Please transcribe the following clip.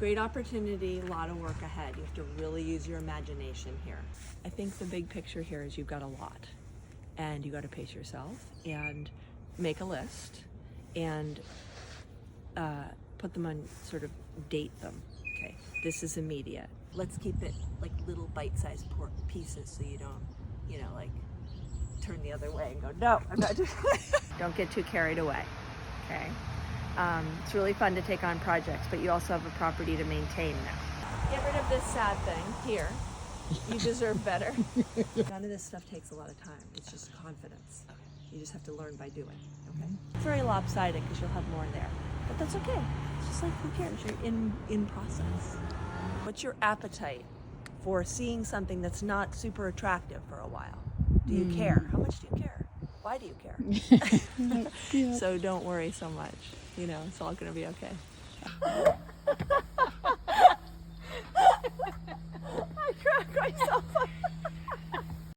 great opportunity, a lot of work ahead. You have to really use your imagination here. I think the big picture here is you've got a lot, and you got to pace yourself and make a list and put them on, sort of date them. Okay, this is immediate. Let's keep it like little bite-sized pieces so you don't, like turn the other way and go, no, I'm not doing it. Don't get too carried away, okay? It's really fun to take on projects, but you also have a property to maintain now. Get rid of this sad thing here. You deserve better. None of this stuff takes a lot of time. It's just confidence. You just have to learn by doing, okay? It's very lopsided because you'll have more there, but that's okay. It's just like, who cares? You're in process. What's your appetite for seeing something that's not super attractive for a while? Do you care? How much do you care? Why do you care? Yeah. So don't worry so much. It's all going to be okay. I cracked myself up.